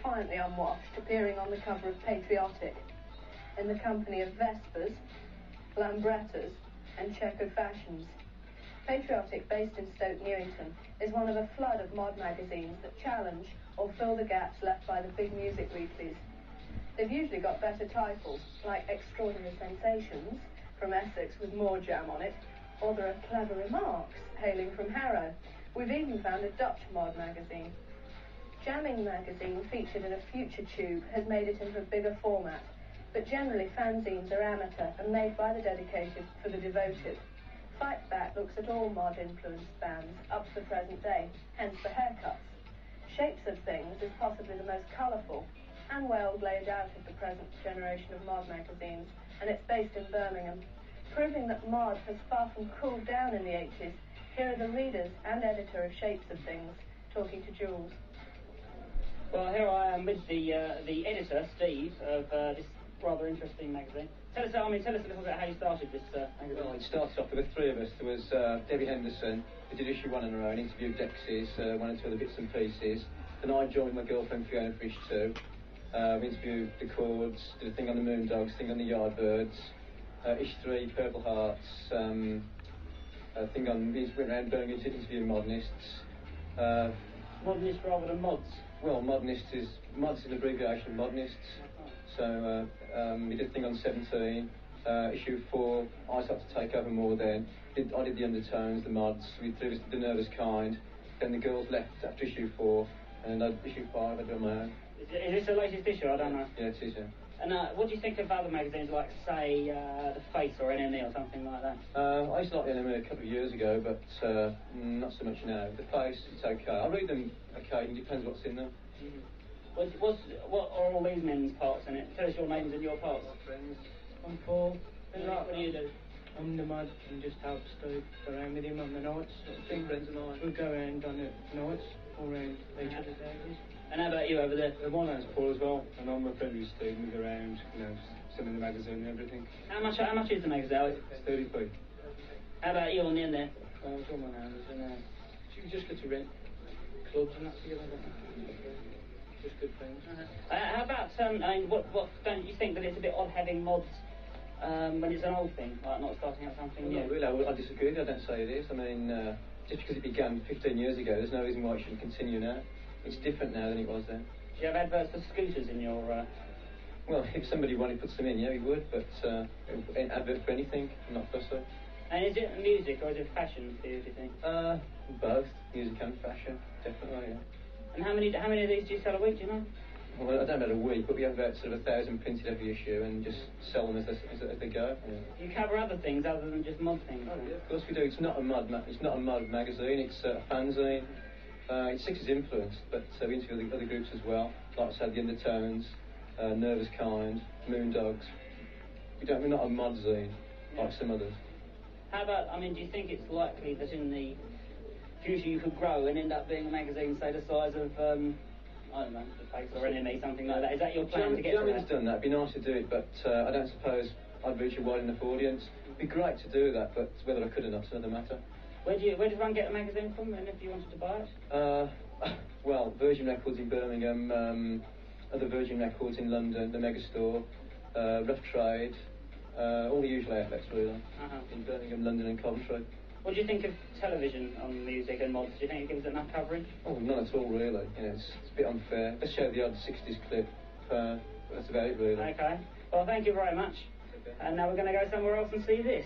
defiantly unwashed, appearing on the cover of Patriotic, in the company of Vespers, Lambrettas, and checkered fashions. Patriotic, based in Stoke Newington, is one of a flood of mod magazines that challenge or fill the gaps left by the big music weeklies. They've usually got better titles, like Extraordinary Sensations, from Essex with more jam on it, or there are clever remarks, hailing from Harrow. We've even found a Dutch mod magazine. Jamming magazine, featured in a future tube, has made it into a bigger format, but generally fanzines are amateur and made by the dedicated for the devoted. Fight Back looks at all mod-influenced bands up to the present day, hence the haircuts. Shapes of Things is possibly the most colourful and well laid out of the present generation of mod magazines, and it's based in Birmingham. Proving that mod has far from cooled down in the 80s, here are the readers and editor of Shapes of Things talking to Jools. Well, here I am with the editor, Steve, of this rather interesting magazine. Tell us a little bit how you started this magazine. Well, it started off with the three of us. There was Debbie Henderson, who did issue one on her own, interviewed Dexys, one or two other bits and pieces. Then I joined my girlfriend Fiona for issue two. We interviewed the Chords, did a thing on the Moondogs, thing on the Yardbirds. Issue three, Purple Hearts, a thing on, we went around Birmingham interviewing modernists. Modernists rather than mods? Well, mods is an abbreviation of modernists. So we did a thing on 17, issue 4, I started to take over more then. I did the Undertones, the mods, we did the Nervous Kind. Then the girls left after issue 4, and issue 5 I did on my own. Is this the latest issue? I don't know. Yeah, it is, yeah. And what do you think of other magazines like, say, The Face or NME or something like that? I used to like the NME a couple of years ago, but not so much now. The Face, it's okay. I read them occasionally, depends what's in them. What are all these men's parts in it? Tell us your names and your parts. Friends. I'm Paul. What do you do? I'm the mod and just help Steve around with him on the nights. Friends and I. We go around on the nights, all around each other's houses. And how about you over there? My name's Paul as well, and I'm a friend with Steve, and we go around, selling the magazine and everything. How much is the magazine? It's 30p. How about you on the end there? It's all my name, and you just get to rent clubs and that together, don't you? Just good things. How about, what don't you think that it's a bit odd having mods when it's an old thing, like not starting out something new? Not really, I disagree. I don't say it is. I mean, just because it began 15 years ago, there's no reason why it shouldn't continue now. It's different now than it was then. Do you have adverts for scooters in your... Well, if somebody wanted to put some in, yeah, we would, but an advert for anything, I'm not fussy. And is it music or is it fashion for you, do you think? Both, music and fashion, definitely, yeah. And how many of these do you sell a week, do you know? Well, I don't know about a week, but we have about sort of 1,000 printed every issue and just sell them as they go. Yeah. Do you cover other things other than just mod things? Oh, yeah, of course we do. It's not a mod magazine, it's a fanzine. It's Six's influence, but we interview other groups as well, like I said, the Undertones, Nervous Kind, Moondogs. We're not a modzine like some others. How about, do you think it's likely that in the future you could grow and end up being a magazine, say, the size of, I don't know, The Face or NME, something like that? Is that your plan to get to that? Jamming's done that. It'd be nice to do it, but I don't suppose I'd reach a wide enough audience. It'd be great to do that, but whether I could or not is another matter. Where does one get the magazine from, and if you wanted to buy it? Well, Virgin Records in Birmingham, other Virgin Records in London, the Megastore, Rough Trade, all the usual outlets really, in Birmingham, London and Coventry. What do you think of television on music and mods? Do you think it gives it enough coverage? Oh, none at all really. It's a bit unfair. Let's show the odd 60s clip, that's about it really. Okay. Well, thank you very much. Okay. And now we're going to go somewhere else and see this.